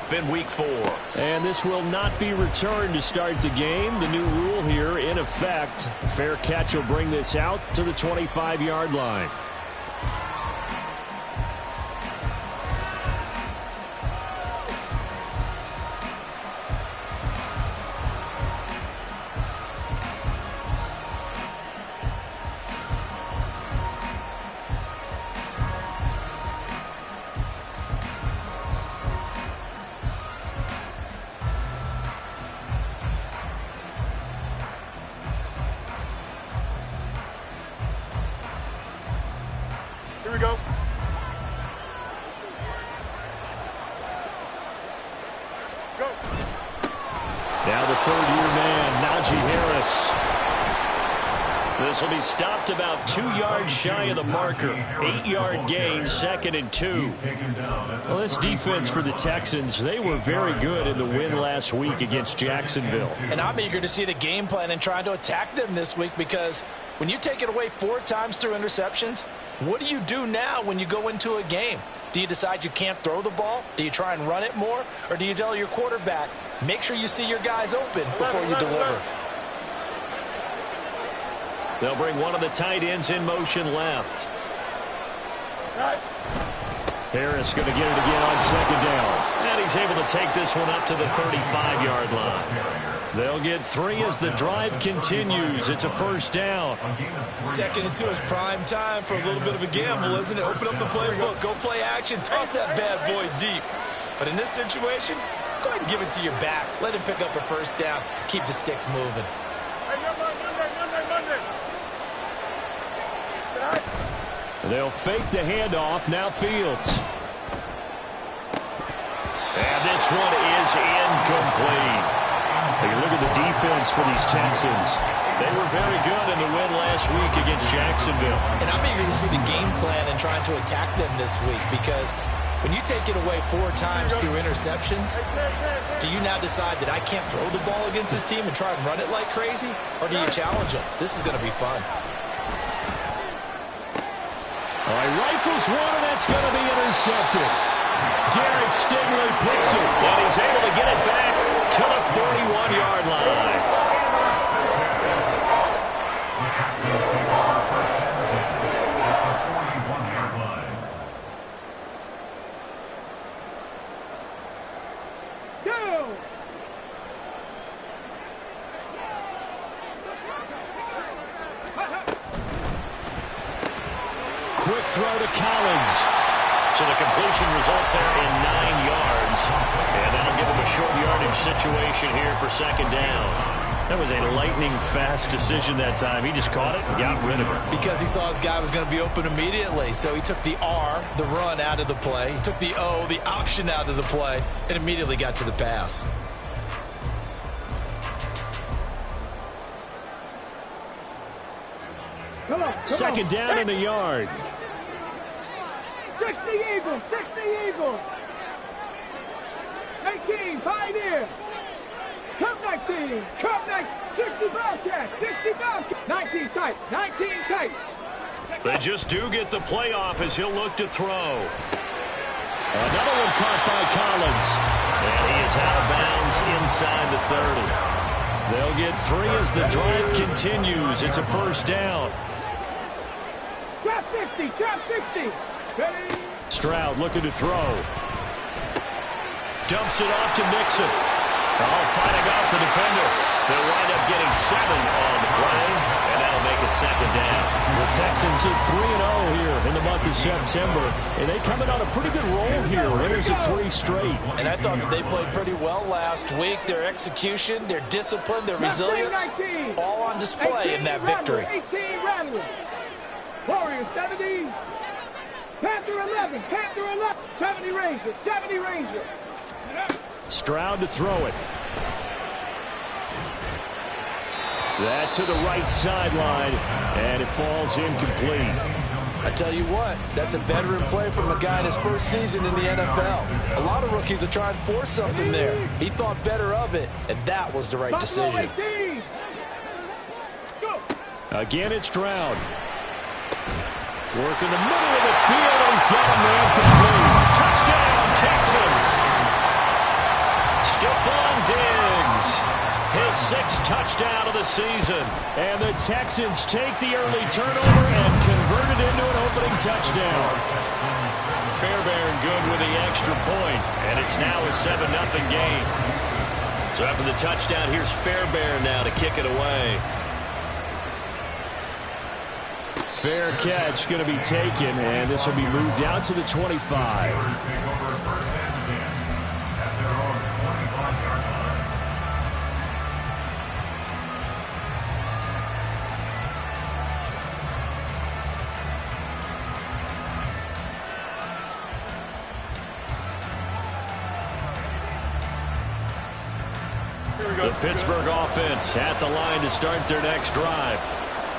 off in Week 4. And this will not be returned to start the game. The new rule here in effect. Fair catch will bring this out to the 25-yard line. Here we go. Go. Now the third-year man, Najee Harris. This will be stopped about 2 yards shy of the marker. 8-yard gain, 2nd and 2. Well, this defense for the Texans, they were very good in the win last week against Jacksonville. And I'm eager to see the game plan and trying to attack them this week, because when you take it away 4 times through interceptions, what do you do now when you go into a game? Do you decide you can't throw the ball? Do you try and run it more? Or do you tell your quarterback, make sure you see your guys open before you deliver? They'll bring one of the tight ends in motion left. Harris going to get it again on 2nd down. And he's able to take this one up to the 35-yard line. They'll get 3 as the drive continues. It's a 1st down. 2nd and 2 is prime time for a little bit of a gamble, isn't it? Open up the playbook, go play action, toss that bad boy deep. But in this situation, go ahead and give it to your back. Let him pick up a 1st down. Keep the sticks moving. They'll fake the handoff. Now Fields. And this one is incomplete. You look at the defense for these Texans. They were very good in the win last week against Jacksonville. And I'm eager to see the game plan and trying to attack them this week, because when you take it away 4 times through interceptions, do you now decide that I can't throw the ball against this team and try and run it like crazy? Or do you challenge them? This is going to be fun. All right, rifles one, and that's going to be intercepted. Derek Stingley picks it, and he's able to get it back to the 41-yard line. Quick throw to Collins. So the completion results there in 9 yards. And that'll give him a short yardage situation here for 2nd down. That was a lightning-fast decision that time. He just caught it and got rid of it. Because he saw his guy was going to be open immediately. So he took the R, the run, out of the play. He took the O, the option, out of the play, and immediately got to the pass. Come on, 2nd down in the yard. 60 Eagles, 60 Eagles. 18, Pioneers. Come 19, come next. 60 Bobcats, 60 Bobcats. 19 tight, 19 tight. They just do get the playoff as he'll look to throw. Another one caught by Collins. And he is out of bounds inside the 30. They'll get 3 as the drive continues. It's a 1st down. Trap 60, trap 60. Ready? Stroud looking to throw. Dumps it off to Mixon. Fighting off the defender. They'll wind up getting 7 on the play, and that'll make it 2nd down. The Texans hit 3-0 here in the month of September, and they coming on a pretty good roll here. Winners of 3 straight. And I thought that they played pretty well last week. Their execution, their discipline, their resilience, all on display in that victory. 18 Rattler. Warriors 70. Panther 11, Panther 11. 70 Rangers, 70 Rangers. Stroud to throw it. That's to the right sideline, and it falls incomplete. I tell you what, that's a veteran play from a guy in his first season in the NFL. A lot of rookies are trying to force something there. He thought better of it, and that was the right decision. Again, it's Stroud. Work in the middle of the field, and he's got a man complete. Touchdown, Texans! his 6th touchdown of the season. And the Texans take the early turnover and convert it into an opening touchdown. Fairbairn good with the extra point, and it's now a 7-0 game. So after the touchdown, here's Fairbairn now to kick it away. Fair catch going to be taken, and this will be moved out to the 25. The Pittsburgh offense at the line to start their next drive.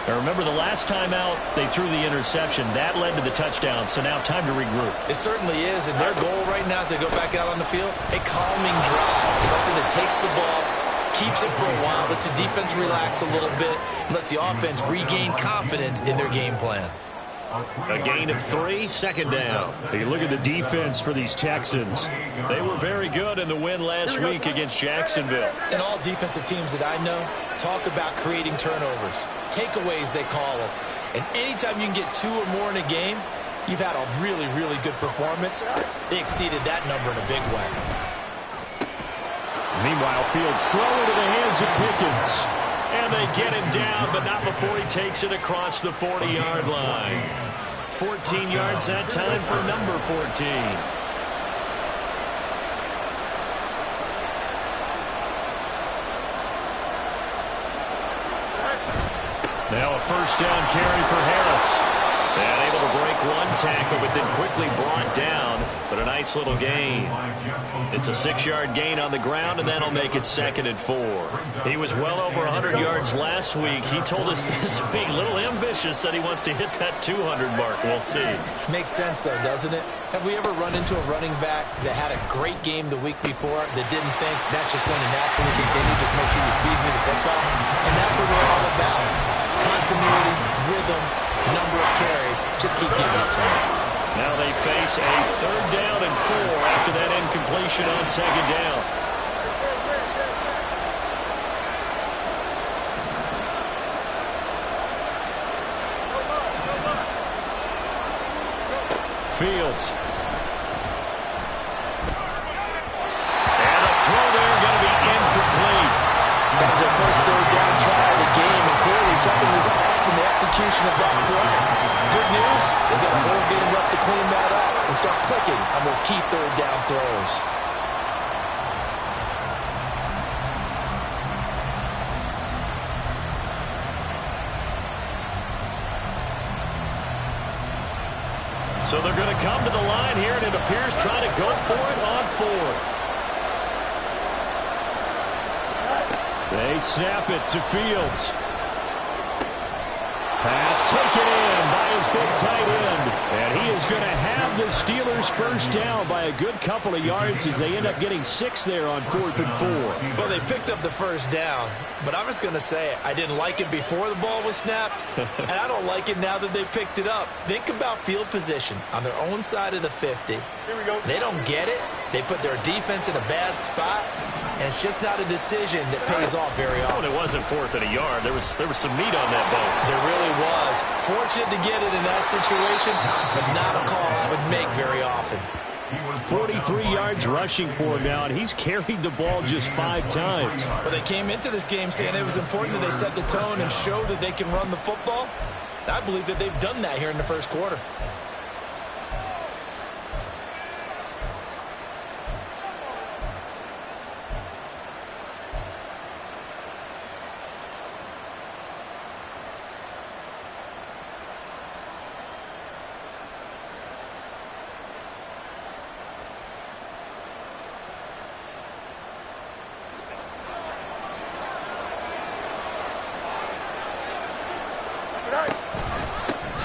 Now remember, the last time out, they threw the interception. That led to the touchdown, so now time to regroup. It certainly is, and their goal right now as they go back out on the field, a calming drive, something that takes the ball, keeps it for a while, lets the defense relax a little bit, and lets the offense regain confidence in their game plan. A gain of 3, 2nd down. Hey, look at the defense for these Texans. They were very good in the win last week against Jacksonville. And all defensive teams that I know talk about creating turnovers. Takeaways, they call them. And anytime you can get 2 or more in a game, you've had a really, really good performance. They exceeded that number in a big way. Meanwhile, Fields throwing to the hands of Pickens. And they get him down, but not before he takes it across the 40-yard line. 14 yards that time for number 14. Now a 1st down carry for Harris. And able to break 1 tackle, but then quickly brought down. But a nice little gain. It's a 6-yard gain on the ground, and that'll make it 2nd and 4. He was well over 100 yards last week. He told us this week, a little ambitious, said he wants to hit that 200 mark. We'll see. Makes sense, though, doesn't it? Have we ever run into a running back that had a great game the week before that didn't think that's just going to naturally continue? Just make sure you feed me the football. And that's what we're all about. Continuity, rhythm, number of carries. Just keep giving it to him. Now they face a 3rd down and 4 after that incompletion on 2nd down. Fields. And a throw there going to be incomplete. That was their first 3rd down try of the game, and clearly something was off in the execution of that play. Good news, they've got a whole game left to clean that up and start clicking on those key 3rd down throws. So they're going to come to the line here, and it appears trying to go for it on 4th. They snap it to Fields. Pass taken in by his big tight end. And he is going to have the Steelers 1st down by a good couple of yards as they end up getting 6 there on 4th and 4. Well, they picked up the 1st down, but I'm just going to say I didn't like it before the ball was snapped, and I don't like it now that they picked it up. Think about field position on their own side of the 50. Here we go. They don't get it. They put their defense in a bad spot, and it's just not a decision that pays off very Oh, often. and it wasn't 4th and a yard. There was some meat on that bone. There really was. Fortunate to get it in that situation, but not a call I would make very often. 43 yards rushing for him now, and he's carried the ball just 5 times. Well, they came into this game saying it was important that they set the tone and show that they can run the football. I believe that they've done that here in the 1st quarter.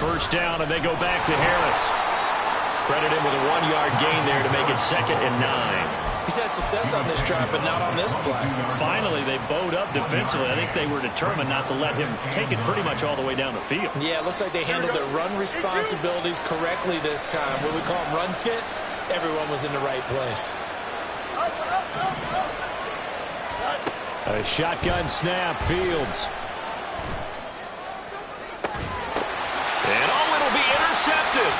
First down, and they go back to Harris. Credit him with a 1-yard gain there to make it 2nd and 9. He's had success on this drive, but not on this play. Finally, they bowed up defensively. I think they were determined not to let him take it pretty much all the way down the field. Yeah, it looks like they handled their run responsibilities correctly this time. What we call them run fits, everyone was in the right place. A shotgun snap, Fields. And it'll be intercepted.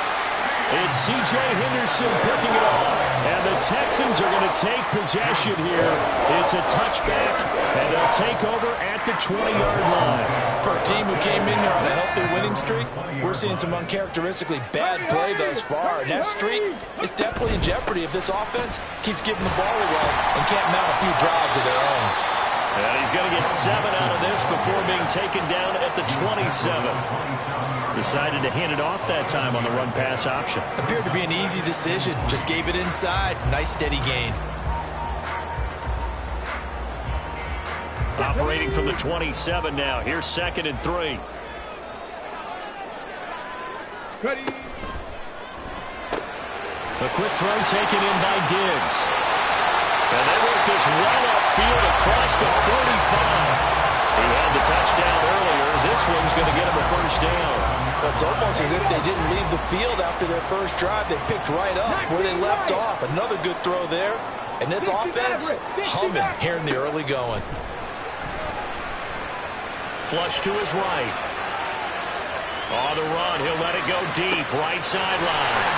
It's C.J. Henderson picking it off. And the Texans are going to take possession here. It's a touchback, and they'll take over at the 20-yard line. For a team who came in here on a healthy winning streak, we're seeing some uncharacteristically bad play thus far. And that streak is definitely in jeopardy if this offense keeps giving the ball away and can't mount a few drives of their own. And he's going to get 7 out of this before being taken down at the 27. Decided to hand it off that time on the run-pass option. Appeared to be an easy decision. Just gave it inside. Nice steady gain. Operating from the 27 now. Here's 2nd and 3. Ready. A quick throw taken in by Diggs. And they work this well upfield across the 45. He had the touchdown earlier. This one's going to get him a first down. It's almost as if they didn't leave the field after their first drive. They picked right up where they left off. Another good throw there. And this offense humming here in the early going. Flush to his right. On the run, he'll let it go deep. Right sideline.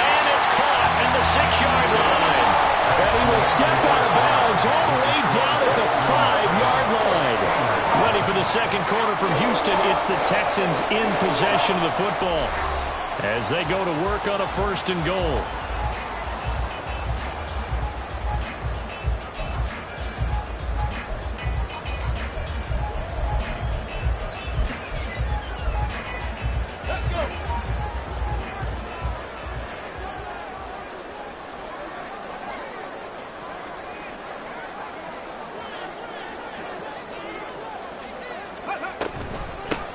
Man, it's caught at the 6-yard line. And he will step out of bounds all the way down at the 5-yard line. Ready for the second quarter from Houston. It's the Texans in possession of the football as they go to work on a 1st and goal.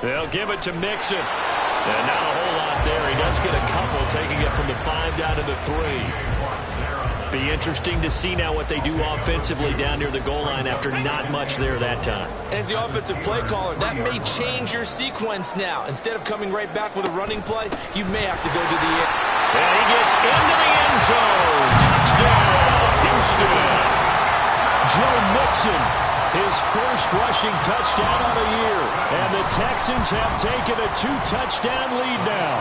They'll give it to Mixon. And not a whole lot there. He does get a couple, taking it from the 5 down to the 3. Be interesting to see now what they do offensively down near the goal line after not much there that time. As the offensive play caller, that may change your sequence now. Instead of coming right back with a running play, you may have to go to the air. And he gets into the end zone. Touchdown, Houston. Joe Mixon, his first rushing touchdown on the year. And the Texans have taken a 2-touchdown lead now.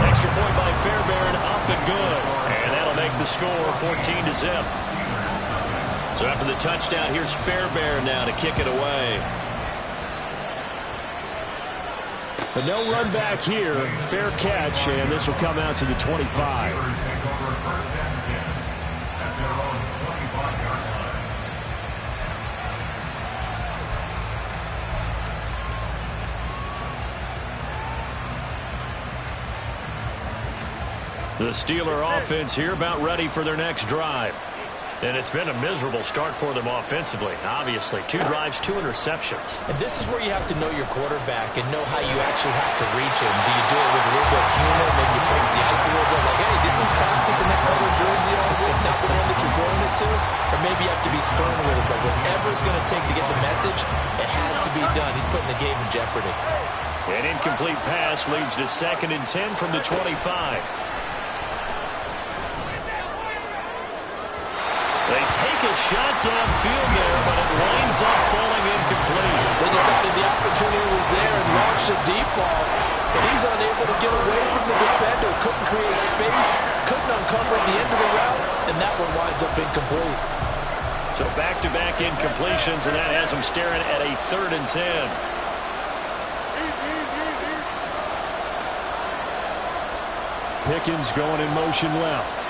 Extra point by Fairbairn, up and good. And that'll make the score 14-0. So after the touchdown, here's Fairbairn now to kick it away. But no run back here. Fair catch, and this will come out to the 25. The Steeler offense here about ready for their next drive. And it's been a miserable start for them offensively, obviously. 2 drives, 2 interceptions. And this is where you have to know your quarterback and know how you actually have to reach him. Do you do it with a little bit of humor? Maybe you break the ice a little bit. Like, hey, didn't we practice in that color jersey all week? Not the one that you're throwing it to? Or maybe you have to be stern with it. But whatever it's going to take to get the message, it has to be done. He's putting the game in jeopardy. An incomplete pass leads to 2nd and 10 from the 25. They take a shot downfield there, but it winds up falling incomplete. They decided the opportunity was there and launched a deep ball, but he's unable to get away from the defender. Couldn't create space, couldn't uncover the end of the route, and that one winds up incomplete. So back-to-back incompletions, and that has them staring at a 3rd and 10. Pickens going in motion left.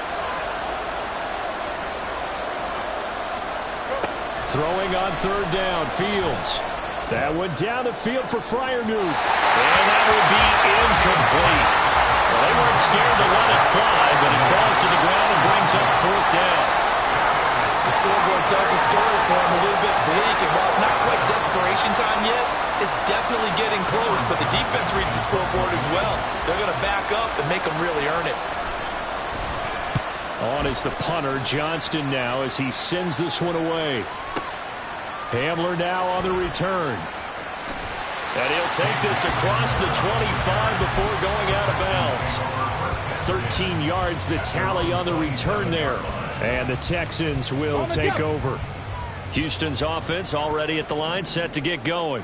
Throwing on 3rd down, Fields. That went down the field for Freiermuth. And that will be incomplete. Well, they weren't scared to let it fly, but it falls to the ground and brings up 4th down. The scoreboard tells a story for him, a little bit bleak, and while it's not quite desperation time yet, it's definitely getting close, but the defense reads the scoreboard as well. They're going to back up and make them really earn it. On is the punter, Johnston now, as he sends this one away. Hamler now on the return. And he'll take this across the 25 before going out of bounds. 13 yards the tally on the return there. And the Texans will take over. Houston's offense already at the line, set to get going.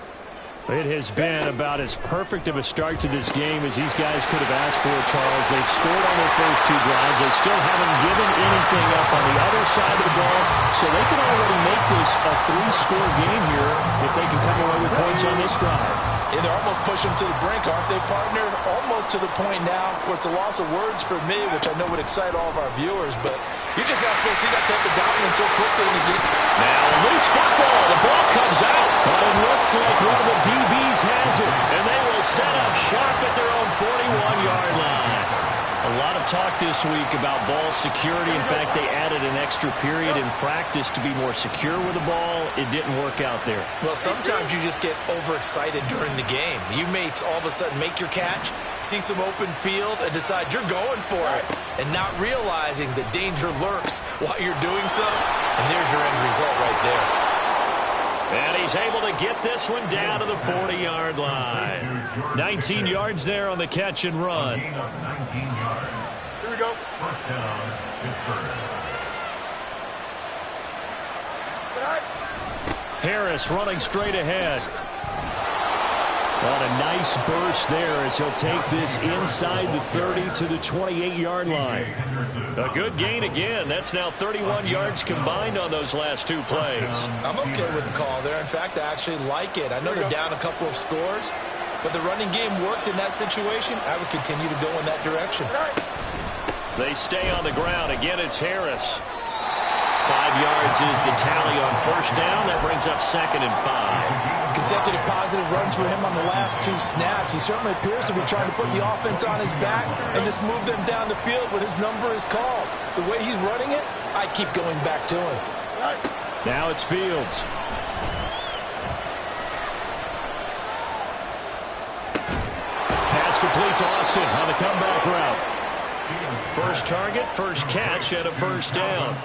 It has been about as perfect of a start to this game as these guys could have asked for, Charles. They've scored on their first two drives. They still haven't given anything up on the other side of the ball, so they can already make this a three-score game here if they can come away with points on this drive. Yeah, they're almost pushing them to the brink, aren't they, partner? Almost to the point now where it's a loss of words for me, which I know would excite all of our viewers, but you're just not supposed to see that type of dominance so quickly in the game. Now a loose football. The ball comes out, but it looks like one of the DBs has it, and they will set up shop at their own 41-yard line. A lot of talk this week about ball security. In fact, they added an extra period in practice to be more secure with the ball. It didn't work out there. Well, sometimes you just get overexcited during the game. You may all of a sudden make your catch, see some open field, and decide you're going for it, and not realizing that danger lurks while you're doing so, and there's your end result right there. And he's able to get this one down to the 40-yard line. 19 yards there on the catch and run. Here we go. Harris running straight ahead. What a nice burst there as he'll take this inside the 30 to the 28-yard line. A good gain again. That's now 31 yards combined on those last two plays. I'm okay with the call there. In fact, I actually like it. I know they're down a couple of scores, but the running game worked in that situation. I would continue to go in that direction. They stay on the ground. Again, it's Harris. 5 yards is the tally on first down. That brings up 2nd and 5. Consecutive positive runs for him on the last two snaps. He certainly appears to be trying to put the offense on his back and just move them down the field when his number is called. The way he's running it, I keep going back to him. Now it's Fields. Pass complete to Austin on the comeback route. First target, first catch, and a first down.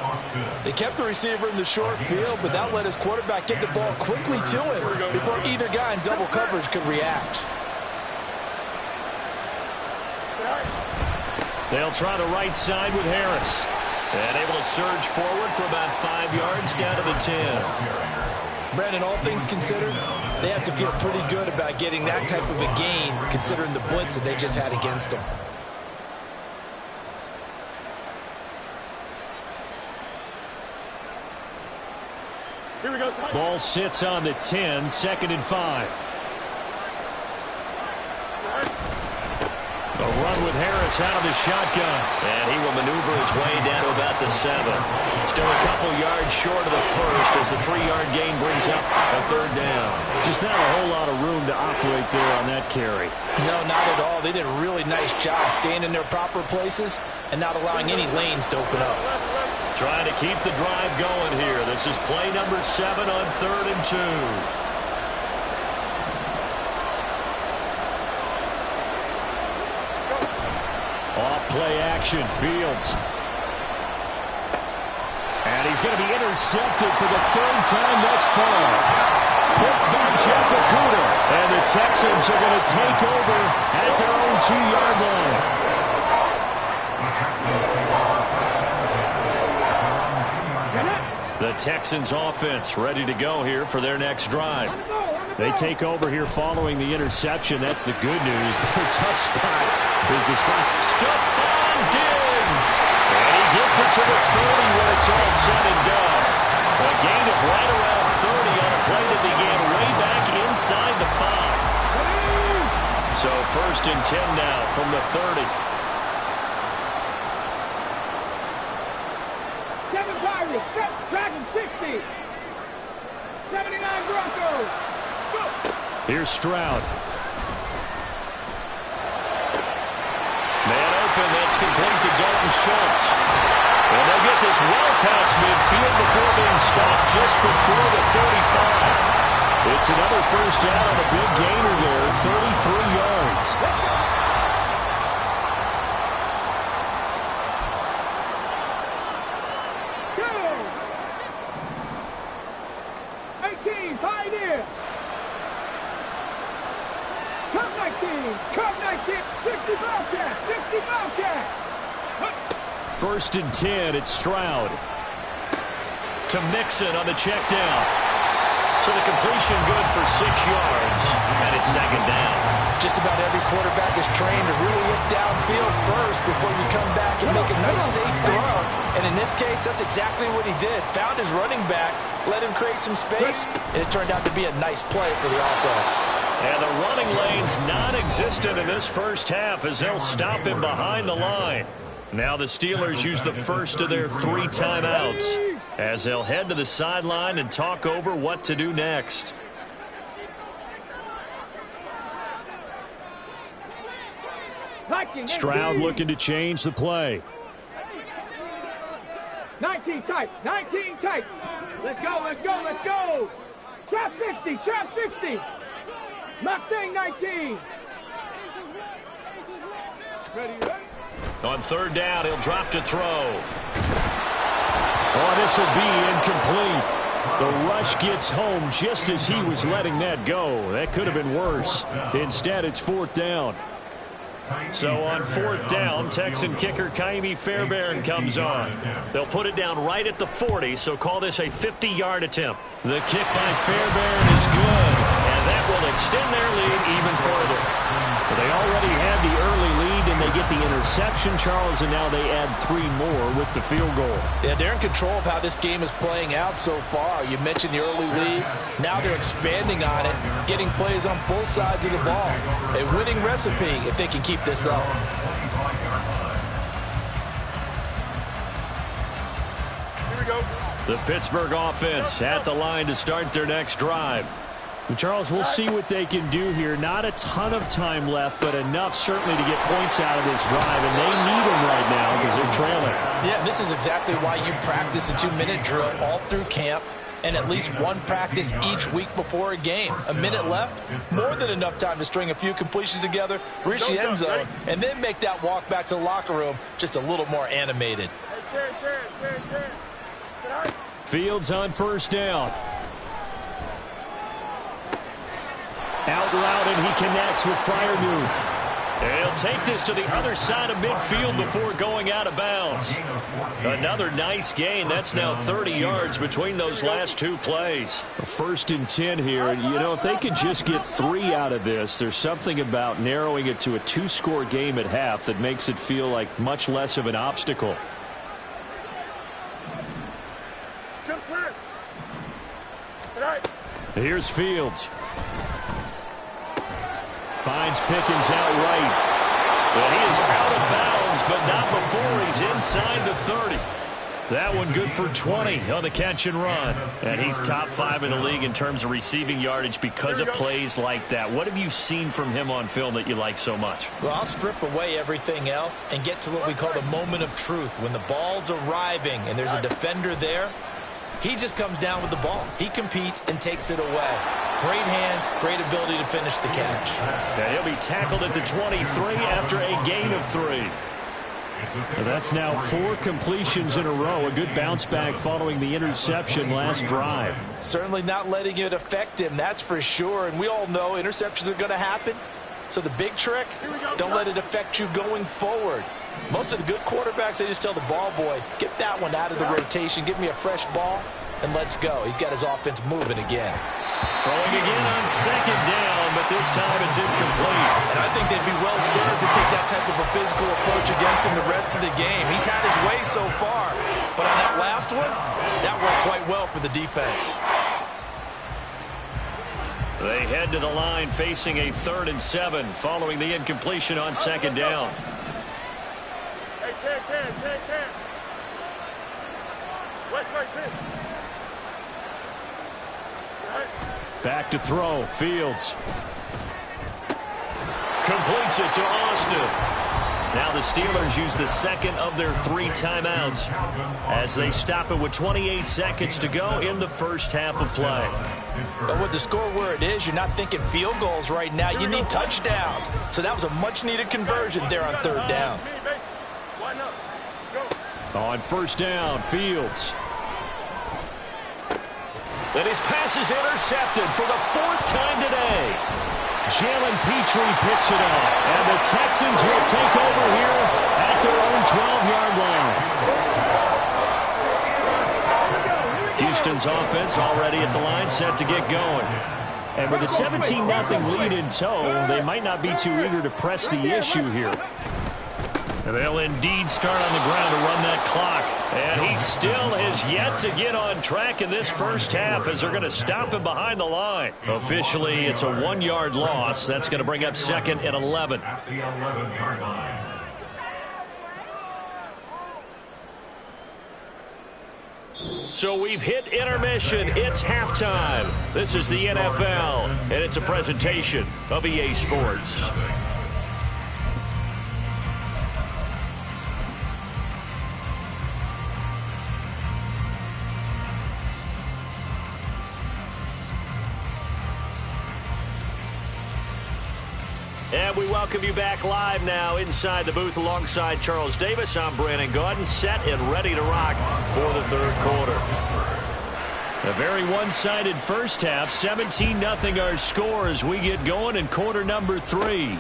They kept the receiver in the short field, but that let his quarterback get the ball quickly to him before either guy in double coverage could react. They'll try the right side with Harris. And able to surge forward for about 5 yards down to the 10. Brandon, all things considered, they have to feel pretty good about getting that type of a gain considering the blitz that they just had against them. Here we go. Ball sits on the 10, 2nd and 5. A run with Harris out of the shotgun. And he will maneuver his way down to about the 7. Still a couple yards short of the first as the 3-yard gain brings up a 3rd down. Just not a whole lot of room to operate there on that carry. No, not at all. They did a really nice job staying in their proper places and not allowing any lanes to open up. Trying to keep the drive going here. This is play number 7 on 3rd and 2. Off-play action, Fields. And he's going to be intercepted for the 3rd time thus far. Picked by Jeff Okudah. And the Texans are going to take over at their own 2-yard line. The Texans offense ready to go here for their next drive. They take over here following the interception. That's the good news. Their tough spot is the spot. Stephon Diggs! And he gets it to the 30 when it's all said and done. A gain of right around 30 on a play that began way back inside the 5. So 1st and 10 now from the 30. 7 Pirates, Dragon 60. 79 Broncos. Go. Here's Stroud. Man open, that's complete to Dalton Schultz. And they'll get this well past midfield before being stopped just before the 35. It's another first down on a big gainer there, 33 yards. 18, Pioneer. Cup 19, Cup 19, 60 Bobcat, 60 Bobcat. 1st and 10, it's Stroud. to Mixon on the check down. So the completion good for 6 yards, and it's second down. Just about every quarterback is trained to really look downfield first before you come back and make a nice, safe throw. And in this case, that's exactly what he did. Found his running back, let him create some space, and it turned out to be a nice play for the offense. And the running lane's non-existent in this first half as they'll stop him behind the line. Now the Steelers use the first of their 3 timeouts as they'll head to the sideline and talk over what to do next. Stroud looking to change the play. 19 tight, 19 tight. Let's go, let's go, let's go. Trap 50, trap 50. Mustang 19. Ready, ready. On third down, he'll drop to throw. Oh, this will be incomplete. The rush gets home just as he was letting that go. That could have been worse. Instead, it's fourth down. So on fourth down, Texan kicker Ka'imi Fairbairn comes on. They'll put it down right at the 40, so call this a 50-yard attempt. The kick by Fairbairn is good, and that will extend their lead even further. They already had the early lead, and they get the interception, Charles, and now they add 3 more with the field goal. Yeah, they're in control of how this game is playing out so far. You mentioned the early lead. Now they're expanding on it, getting plays on both sides of the ball. A winning recipe if they can keep this up. Here we go. The Pittsburgh offense at the line to start their next drive. And Charles, we'll see what they can do here. Not a ton of time left, but enough certainly to get points out of this drive, and they need them right now because they're trailing. Yeah, this is exactly why you practice a 2-minute drill all through camp and at least one practice each week before a game. A minute left, more than enough time to string a few completions together, reach the end zone, and then make that walk back to the locker room just a little more animated. Fields on first down. Out route, and he connects with Freiermuth. He'll take this to the other side of midfield before going out of bounds. Another nice gain. That's now 30 yards between those last 2 plays. First and 10 here, and you know, if they could just get 3 out of this, there's something about narrowing it to a 2-score game at half that makes it feel like much less of an obstacle. Here's Fields. Finds Pickens out right. But he is out of bounds, but not before he's inside the 30. That one good for 20 on the catch and run. And he's top 5 in the league in terms of receiving yardage because of plays like that. What have you seen from him on film that you like so much? Well, I'll strip away everything else and get to what we call the moment of truth. When the ball's arriving and there's a defender there, he just comes down with the ball. He competes and takes it away. Great hands, great ability to finish the catch. And he'll be tackled at the 23 after a gain of 3. And that's now 4 completions in a row. A good bounce back following the interception last drive. Certainly not letting it affect him, that's for sure. And we all know interceptions are going to happen. So the big trick, don't let it affect you going forward. Most of the good quarterbacks, they just tell the ball boy, get that one out of the rotation, give me a fresh ball, and let's go. He's got his offense moving again. Throwing again on second down, but this time it's incomplete. And I think they'd be well served to take that type of a physical approach against him the rest of the game. He's had his way so far, but on that last one, that worked quite well for the defense. They head to the line facing a 3rd and 7 following the incompletion on second down. Back to throw. Fields completes it to Austin. Now the Steelers use the second of their 3 timeouts as they stop it with 28 seconds to go in the first half of play. But with the score where it is, you're not thinking field goals right now. You need touchdowns. So that was a much-needed conversion there on 3rd down. On first down, Fields. And his pass is intercepted for the 4th time today. Jalen Petrie picks it up, and the Texans will take over here at their own 12-yard line. Houston's offense already at the line, set to get going. And with a 17-0 lead in tow, they might not be too eager to press the issue here. And they'll indeed start on the ground to run that clock. And he still has yet to get on track in this first half as they're going to stop him behind the line. Officially, it's a 1-yard loss. That's going to bring up 2nd and 11. At the 11-yard line. So we've hit intermission. It's halftime. This is the NFL, and it's a presentation of EA Sports. And we welcome you back live now inside the booth alongside Charles Davis. I'm Brandon Gaudin, set and ready to rock for the third quarter. A very one-sided first half, 17-0 our score as we get going in quarter number 3.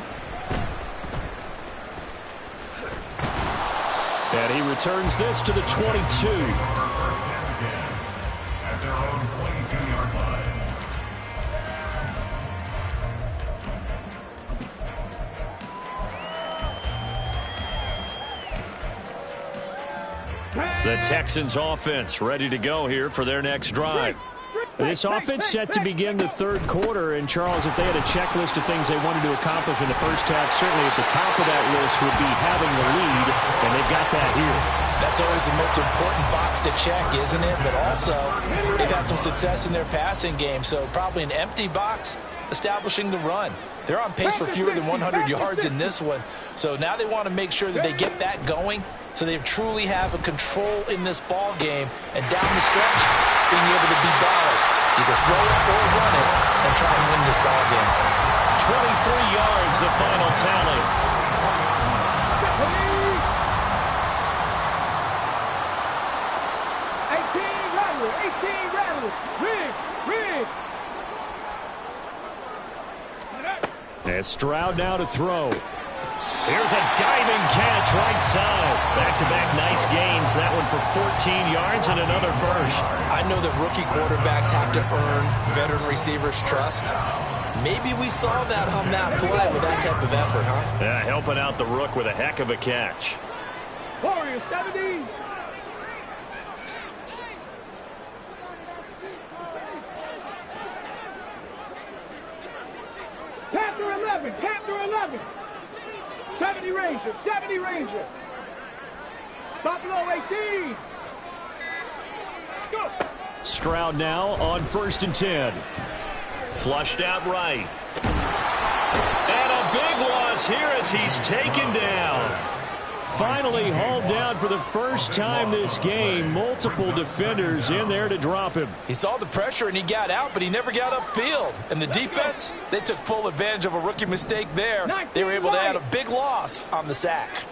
And he returns this to the 22. The Texans offense ready to go here for their next drive. This offense set to begin the third quarter. And, Charles, if they had a checklist of things they wanted to accomplish in the first half, certainly at the top of that list would be having the lead, and they've got that here. That's always the most important box to check, isn't it? But also, they've had some success in their passing game, so probably an empty box establishing the run. They're on pace for fewer than 100 yards in this one, so now they want to make sure that they get that going so they truly have a control in this ball game, and down the stretch, being able to be balanced, either throw it or run it, and try and win this ball game. 23 yards, the final tally. 18 rattle. Rig. And Stroud now to throw. Here's a diving catch right side. Back-to-back nice gains. That one for 14 yards and another first. I know that rookie quarterbacks have to earn veteran receivers' trust. Maybe we saw that on that play with that type of effort, huh? Yeah, helping out the rook with a heck of a catch. Warriors 70. Panther 11. 70 Ranger. Buffalo 18. Go. Stroud now on 1st and 10. Flushed out right. And a big loss here as he's taken down. Finally hauled down for the first time this game. Multiple defenders in there to drop him. He saw the pressure and he got out, but he never got upfield. And the defense, they took full advantage of a rookie mistake there. They were able to add a big loss on the sack.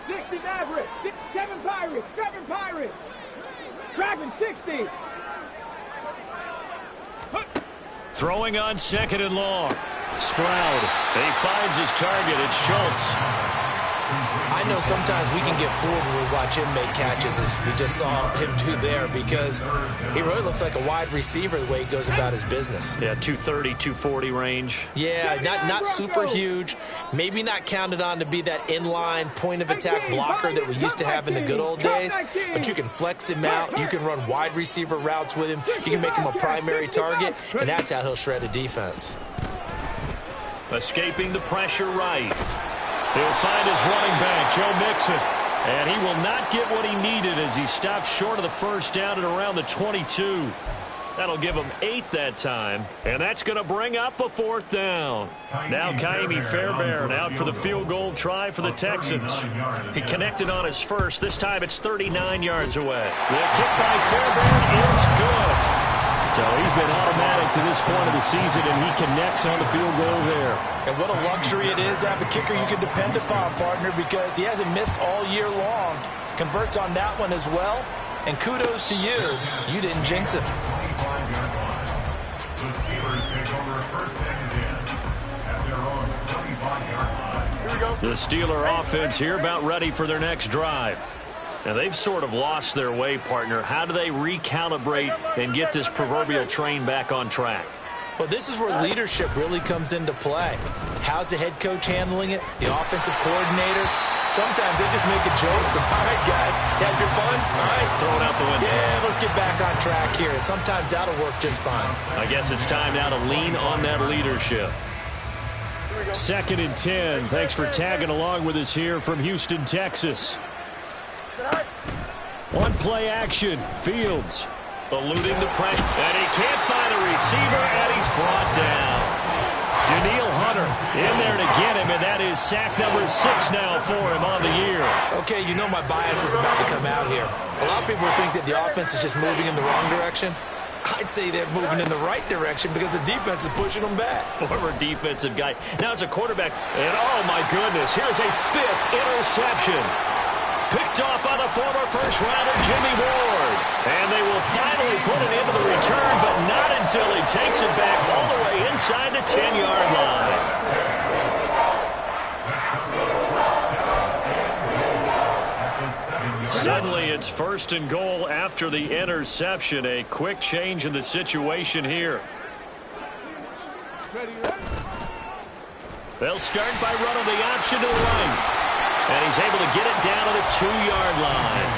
60 Maverick. 7 Pirates. Dragon 60. Throwing on 2nd and long. Stroud. He finds his target. It's Schultz. I know sometimes we can get fooled when we watch him make catches, as we just saw him do there, because he really looks like a wide receiver the way he goes about his business. Yeah, 230, 240 range. Yeah, not super huge. Maybe not counted on to be that inline point-of-attack blocker that we used to have in the good old days, but you can flex him out. You can run wide receiver routes with him. You can make him a primary target, and that's how he'll shred a defense. Escaping the pressure right. He'll find his running back, Joe Mixon. And he will not get what he needed as he stops short of the first down at around the 22. That'll give him 8 that time. And that's going to bring up a 4th down. Now Ka'imi Fairbairn out for the field goal try for the Texans. He connected on his first. This time it's 39 yards away. The kick by Fairbairn is good. So he's been automatic to this point of the season, and he connects on the field goal there. And what a luxury it is to have a kicker you can depend upon, partner, because he hasn't missed all year long. Converts on that one as well. And kudos to you. You didn't jinx it. The Steelers take over 1st and 10 at their own 25-yard line. The Steeler offense here about ready for their next drive. Now, they've sort of lost their way, partner. How do they recalibrate and get this proverbial train back on track? Well, this is where leadership really comes into play. How's the head coach handling it? The offensive coordinator? Sometimes they just make a joke. All right, guys, had your fun? All right. Throw it out the window. Yeah, let's get back on track here. And sometimes that'll work just fine. I guess it's time now to lean on that leadership. 2nd and 10. Thanks for tagging along with us here from Houston, Texas. One play action. Fields eluding the pressure. And he can't find a receiver, and he's brought down. Danielle Hunter in there to get him, and that is sack number 6 now for him on the year. Okay, you know my bias is about to come out here. A lot of people think that the offense is just moving in the wrong direction. I'd say they're moving in the right direction because the defense is pushing them back. Former defensive guy. Now it's a quarterback. And, oh, my goodness, here's a 5th interception. Picked off by the former first-rounder Jimmy Ward. And they will finally put it into the return, but not until he takes it back all the way inside the 10-yard line. Suddenly, it's 1st and goal after the interception. A quick change in the situation here. They'll start by running the option to the right. And he's able to get it down to the 2-yard line.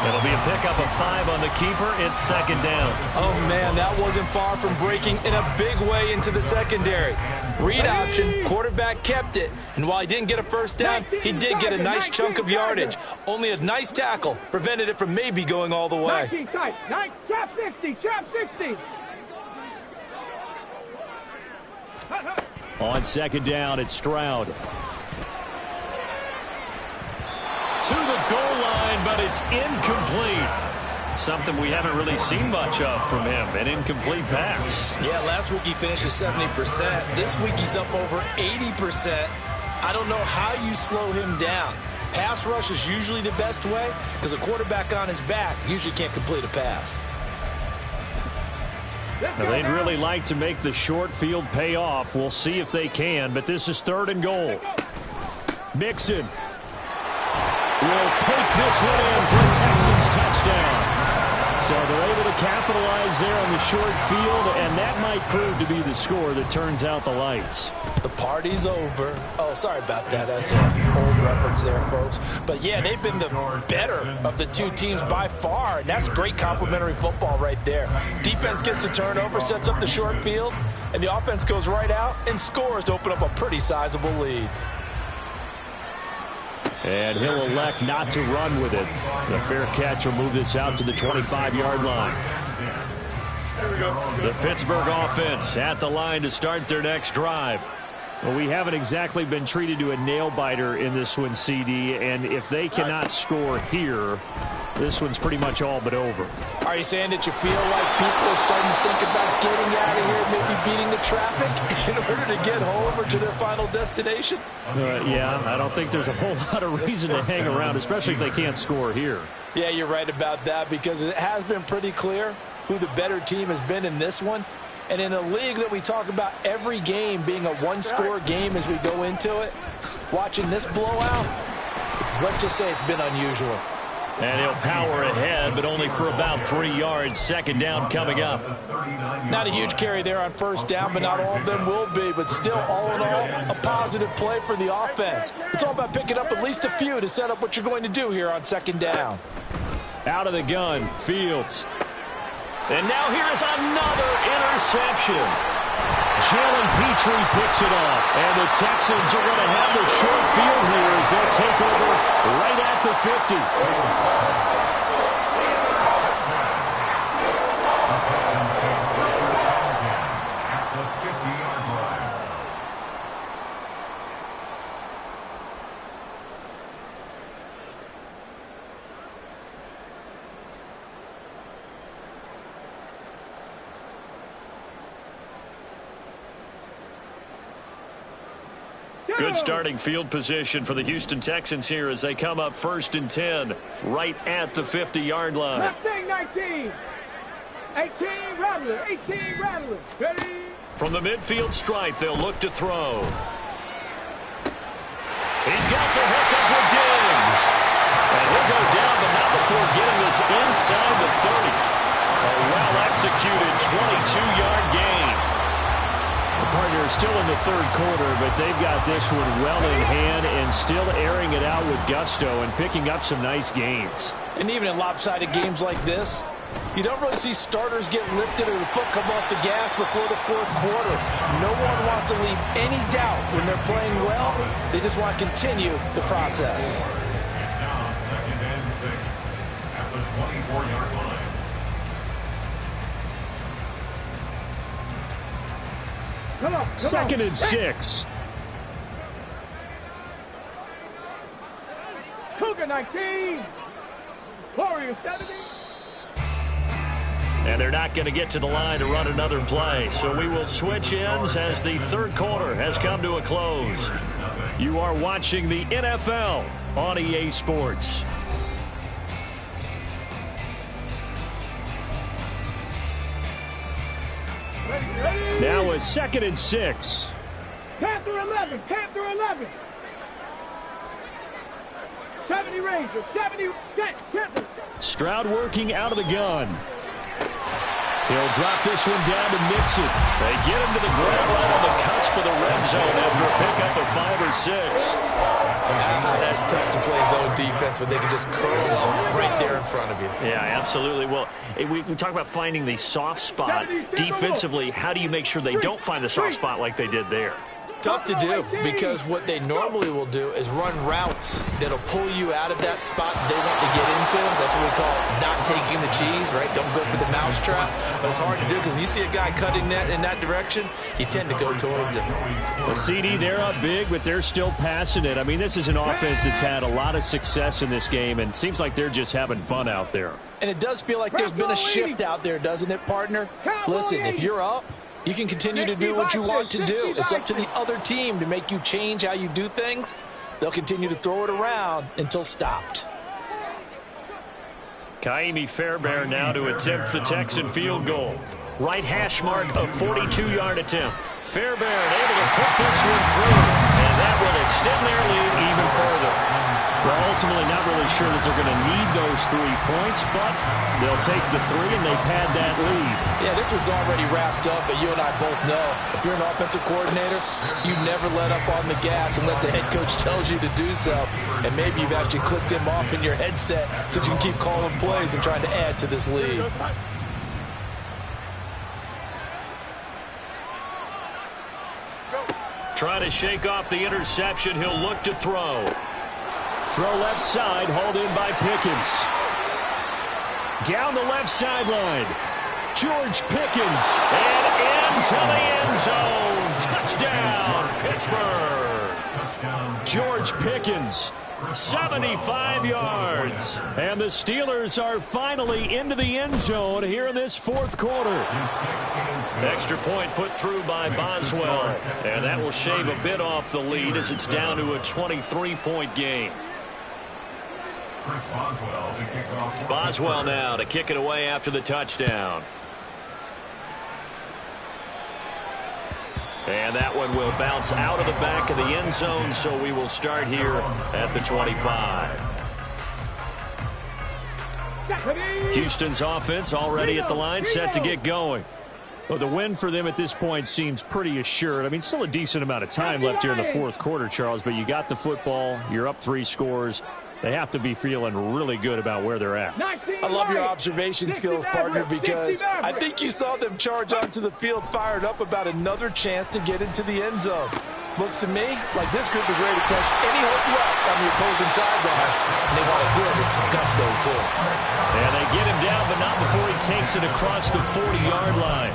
It'll be a pickup of 5 on the keeper. It's 2nd down. Oh, man, that wasn't far from breaking in a big way into the secondary. Read option, quarterback kept it. And while he didn't get a first down, he did get a nice chunk of yardage. Only a nice tackle prevented it from maybe going all the way. 19 tight. Trap 60. Trap 60. On 2nd down, it's Stroud. To the goal line, but it's incomplete. Something we haven't really seen much of from him, an incomplete pass. Yeah, last week he finished at 70%. This week he's up over 80%. I don't know how you slow him down. Pass rush is usually the best way because a quarterback on his back usually can't complete a pass. Now, they'd really like to make the short field pay off. We'll see if they can, but this is 3rd and goal. Mixon will take this one in for a Texans touchdown. So they're able to capitalize there on the short field, and that might prove to be the score that turns out the lights. The party's over. Oh, sorry about that. That's an old reference there, folks. But, yeah, they've been the better of the two teams by far, and that's great complimentary football right there. Defense gets the turnover, sets up the short field, and the offense goes right out and scores to open up a pretty sizable lead. And he'll elect not to run with it. The fair catch will move this out to the 25-yard line. The Pittsburgh offense at the line to start their next drive. Well, we haven't exactly been treated to a nail-biter in this one, CD, and if they cannot score here, this one's pretty much all but over. Are you saying that you feel like people are starting to think about getting out of here, maybe beating the traffic in order to get home or to their final destination? Yeah, I don't think there's a whole lot of reason to hang around, especially if they can't score here. Yeah, you're right about that because it has been pretty clear who the better team has been in this one. And in a league that we talk about every game being a one-score game as we go into it, watching this blowout, let's just say it's been unusual. And he'll power ahead, but only for about 3 yards. 2nd down coming up. Not a huge carry there on 1st down, but not all of them will be. But still, all in all, a positive play for the offense. It's all about picking up at least a few to set up what you're going to do here on 2nd down. Out of the gun, Fields. And now here's another interception. Jalen Petrie picks it off. And the Texans are going to have the short field here as they'll take over right at the 50. Good starting field position for the Houston Texans here as they come up 1st and 10 right at the 50-yard line. Left thing, 19. 18, Rattler. 18, Rattler. Ready? From the midfield stripe, they'll look to throw. He's got the hook up with Diggs. And he'll go down, but not before getting this inside the 30. A well-executed 22-yard gain. The partner is still in the third quarter, but they've got this one well in hand and still airing it out with gusto and picking up some nice gains. And even in lopsided games like this, you don't really see starters get lifted or the foot come off the gas before the fourth quarter. No one wants to leave any doubt when they're playing well. They just want to continue the process. It's now 2nd and 6 at the 24-yard line. Come on. 2nd and 6. Cougar 19. Warriors 70. And they're not going to get to the line to run another play. So we will switch ends as the third quarter has come to a close. You are watching the NFL on EA Sports. Ready. Now a 2nd and 6. Panther 11. Panther 11. 70 Rangers. 70. Panther. Stroud working out of the gun. He'll drop this one down to Mixon. They get him to the ground right on the cusp of the red zone after a pickup of 5 or 6. That's tough to play zone defense when they can just curl up right there in front of you. Yeah, absolutely. Well, we talk about finding the soft spot. Defensively, how do you make sure they don't find the soft spot like they did there? Tough to do, because what they normally will do is run routes that'll pull you out of that spot they want to get into. That's what we call not taking the cheese, right? Don't go for the mousetrap. But it's hard to do because when you see a guy cutting that in that direction, you tend to go towards it. The CD, they're up big, but they're still passing it. I mean, this is an offense that's had a lot of success in this game, and seems like they're just having fun out there. And it does feel like there's been a shift out there, doesn't it, partner? Listen, if you're up, you can continue to do what you want to do. It's up to the other team to make you change how you do things. They'll continue to throw it around until stopped. Ka'imi Fairbairn now to attempt the Texan field goal. Right hash mark of 42-yard attempt. Fairbairn able to put this one through, and that will extend their lead even further. Well, ultimately not really sure that they're going to need those 3 points, but they'll take the 3 and they pad that lead. Yeah, this one's already wrapped up, but you and I both know if you're an offensive coordinator, you never let up on the gas unless the head coach tells you to do so. And maybe you've actually clicked him off in your headset so you can keep calling plays and trying to add to this lead. Trying to shake off the interception. He'll look to throw. Throw left side, hauled in by Pickens. Down the left sideline. George Pickens. And into the end zone. Touchdown, Pittsburgh. George Pickens. 75 yards. And the Steelers are finally into the end zone here in this fourth quarter. Extra point put through by Boswell. And that will shave a bit off the lead as it's down to a 23-point game. Boswell now to kick it away after the touchdown. And that one will bounce out of the back of the end zone, so we will start here at the 25. Houston's offense already at the line, set to get going. Well, the win for them at this point seems pretty assured. I mean, still a decent amount of time left here in the fourth quarter, Charles, but you got the football, you're up 3 scores. They have to be feeling really good about where they're at. I love your observation skills, partner, because I think you saw them charge onto the field fired up about another chance to get into the end zone. Looks to me like this group is ready to catch any hook left on the opposing sideline, and they want to do it with some gusto, too. And they get him down, but not before he takes it across the 40-yard line.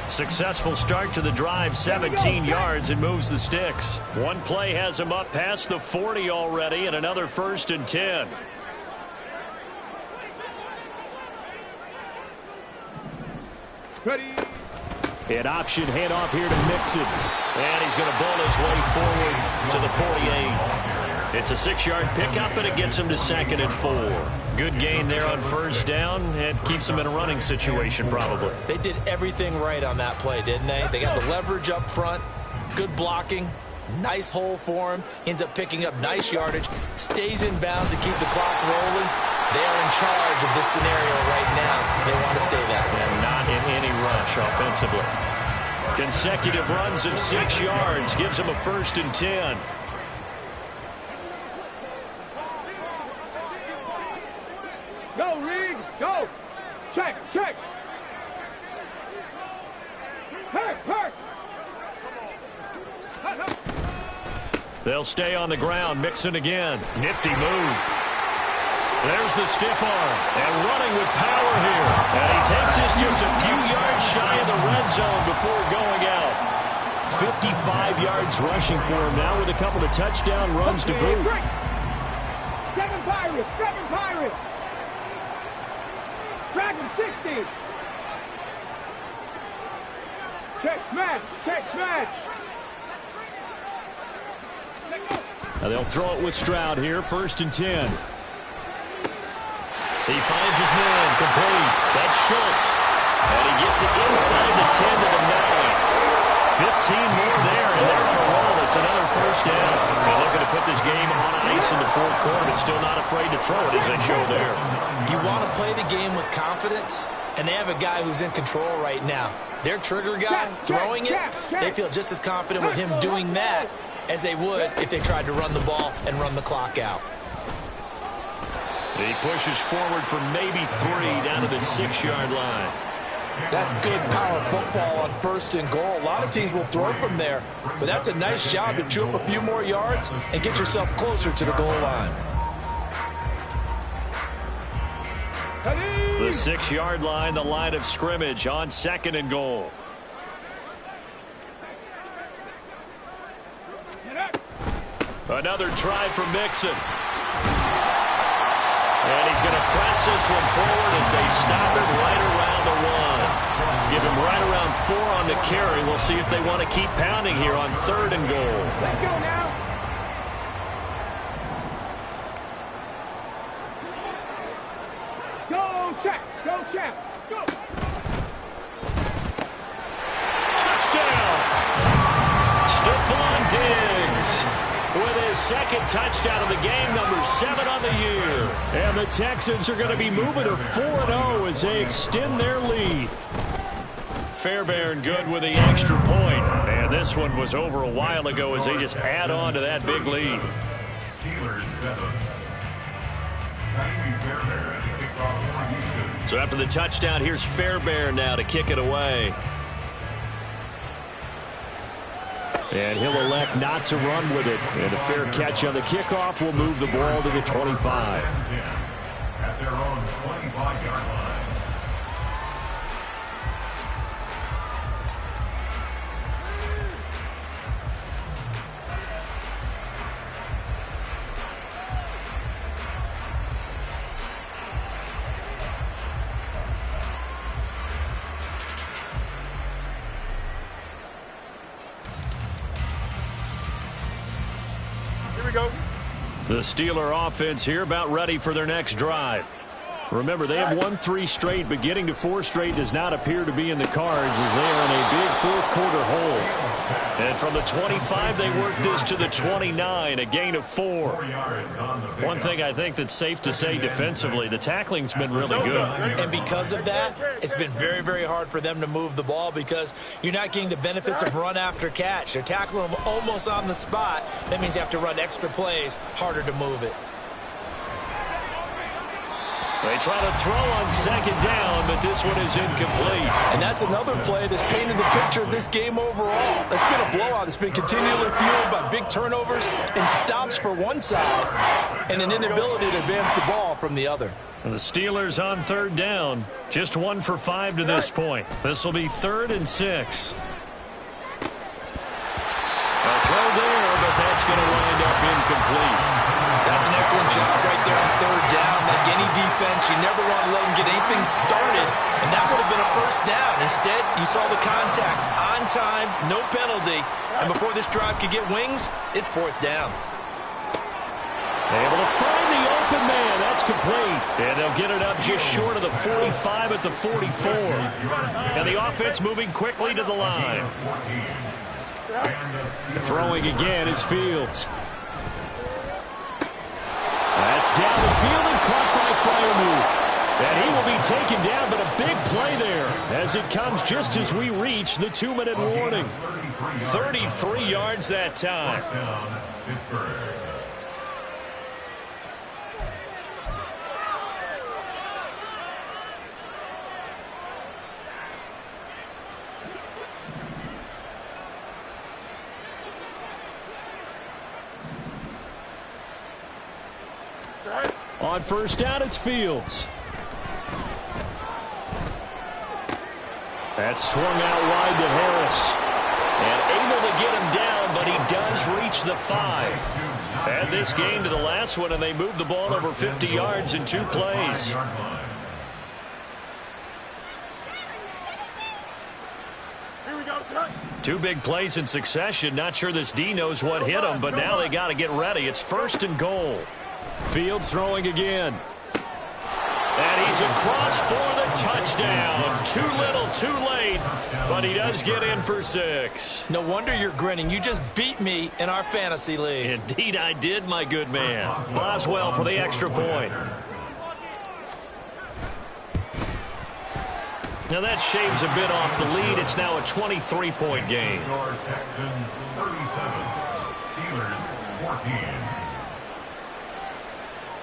Successful start to the drive, 17 yards, and moves the sticks. One play has him up past the 40 already, and another 1st and 10. Ready. An option handoff here to Mixon. And he's going to bowl his way forward to the 48. It's a 6-yard pickup, and it gets him to 2nd and 4. Good gain there on 1st down, and keeps him in a running situation probably. They did everything right on that play, didn't they? They got the leverage up front, good blocking, nice hole for him, ends up picking up nice yardage, stays in bounds to keep the clock rolling. They are in charge of this scenario right now. They want to stay that way. And not in any rush offensively. Consecutive runs of 6 yards gives them a 1st and 10. Go, Reed, go. Check, check. Hurt, hurt. They'll stay on the ground. Mixon again. Nifty move. There's the stiff arm. And running with power here. And he takes this just a few yards shy of the red zone before going out. 55 yards rushing for him now with a couple of touchdown runs to boot. 7 Pirates, 7 Pirates. Dragon 60. Check smash, check smash. Now they'll throw it with Stroud here. 1st and 10. He finds his man, complete. That's Schultz. And he gets it inside the 10 to the 9. 15 more there, and they're on a roll. It's another 1st down. They're looking to put this game on ice in the 4th quarter, but still not afraid to throw it, as they show there. You want to play the game with confidence, and they have a guy who's in control right now. Their trigger guy, throwing it, they feel just as confident with him doing that as they would if they tried to run the ball and run the clock out. He pushes forward for maybe 3 down to the 6-yard line. That's good power football on 1st and goal. A lot of teams will throw from there, but that's a nice job to chew up a few more yards and get yourself closer to the goal line. The 6-yard line, the line of scrimmage on 2nd and goal. Another try for Mixon. And he's going to press this one forward as they stop it right around the 1. Give him right around 4 on the carry. We'll see if they want to keep pounding here on 3rd and goal. Let's go now. Go check, go check, go. Touchdown! Stephon Diggs with his 2nd touchdown of the game, number 7 on the year. And the Texans are going to be moving to 4-0 as they extend their lead. Fairbairn good with the extra point. And this one was over a while ago as they just add on to that big lead. Steelers 7. Tyree Fairbairn, kickoff for Houston. So after the touchdown, here's Fairbairn now to kick it away. And he'll elect not to run with it. And a fair catch on the kickoff will move the ball to the 25. At their own 25-yard line. The Steeler offense here about ready for their next drive. Remember, they have won 3 straight, but getting to 4 straight does not appear to be in the cards as they are in a big 4th quarter hole. And from the 25, they work this to the 29, a gain of 4. One thing I think that's safe to say defensively, the tackling's been really good. And because of that, it's been very, very hard for them to move the ball because you're not getting the benefits of run after catch. They're tackling them almost on the spot. That means you have to run extra plays, harder to move it. They try to throw on 2nd down, but this one is incomplete. And that's another play that's painted the picture of this game overall. It's been a blowout. It's been continually fueled by big turnovers and stops for one side and an inability to advance the ball from the other. And the Steelers on 3rd down. Just 1 for 5 to this point. This will be 3rd and 6. A throw there, but that's going to wind up incomplete. That's an excellent job right there on 3rd down. Like any defense, you never want to let them get anything started, and that would have been a 1st down. Instead, you saw the contact on time, no penalty, and before this drive could get wings, it's 4th down. Able to find the open man. That's complete. And they'll get it up just short of the 45 at the 44. And the offense moving quickly to the line. Throwing again is Fields. That's It's down the field and caught by Freiermuth. And he will be taken down, but a big play there as it comes just as we reach the 2-minute warning. 33 yards that time. Touchdown, Pittsburgh. On first down, it's Fields. That's swung out wide to Harris. And able to get him down, but he does reach the 5. Add this game to the last one, and they moved the ball over 50 yards in 2 plays. Two big plays in succession. Not sure this D knows what hit him, but now they got to get ready. It's 1st and goal. Fields throwing again. And he's across for the touchdown. Too little, too late, but he does get in for 6. No wonder you're grinning. You just beat me in our fantasy league. Indeed I did, my good man. Boswell for the extra point. Now that shaves a bit off the lead. It's now a 23-point game. Texans 37, Steelers 14.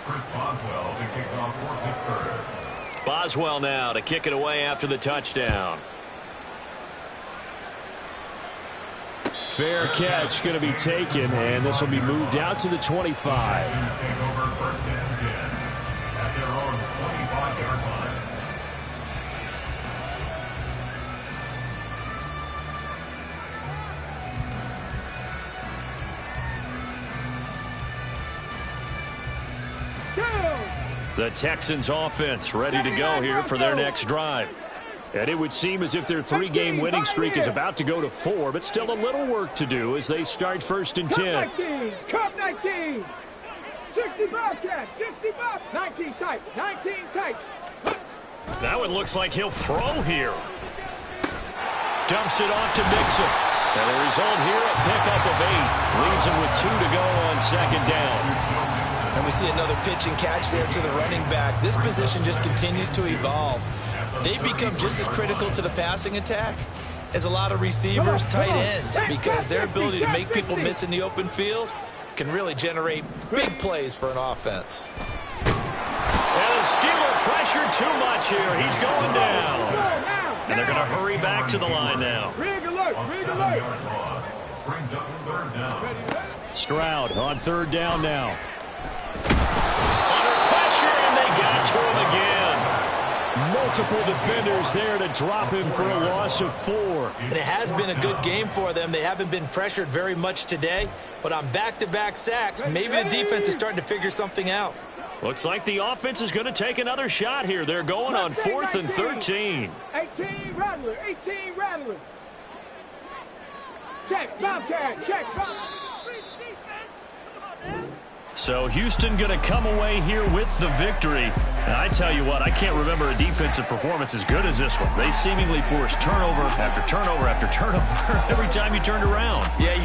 Chris Boswell to kick off for Pittsburgh. Boswell now to kick it away after the touchdown. Fair catch going to be taken, and this will be moved out to the 25. Texans take over 1st and 10 at their own 25-yard line. The Texans offense ready to go here for their next drive. And it would seem as if their 3-game winning streak is about to go to 4, but still a little work to do as they start 1st and 10. Cup 19. 60 Bobcats. 60 Bobcats. 19 tight. 19 tight. That one looks like he'll throw here. Dumps it off to Mixon. And the result here, a pickup of 8. Leaves him with 2 to go on 2nd down. And we see another pitch and catch there to the running back. This position just continues to evolve. They become just as critical to the passing attack as a lot of receivers, tight ends, because their ability to make people miss in the open field can really generate big plays for an offense. And the Steeler pressure too much here. He's going down. And they're going to hurry back to the line now. Rig alert. Rig alert. Loss brings up 3rd down. Stroud on 3rd down now. Under pressure, and they got to him again. Multiple defenders there to drop him for a loss of 4. And it has been a good game for them. They haven't been pressured very much today, but on back-to-back sacks, maybe the defense is starting to figure something out. Looks like the offense is going to take another shot here. They're going on 4th and 13. 18 Rattler. 18 Rattler. Check Bobcat. Check Bobcat. So Houston going to come away here with the victory. And I tell you what, I can't remember a defensive performance as good as this one. They seemingly forced turnover after turnover after turnover every time you turned around. Yeah, you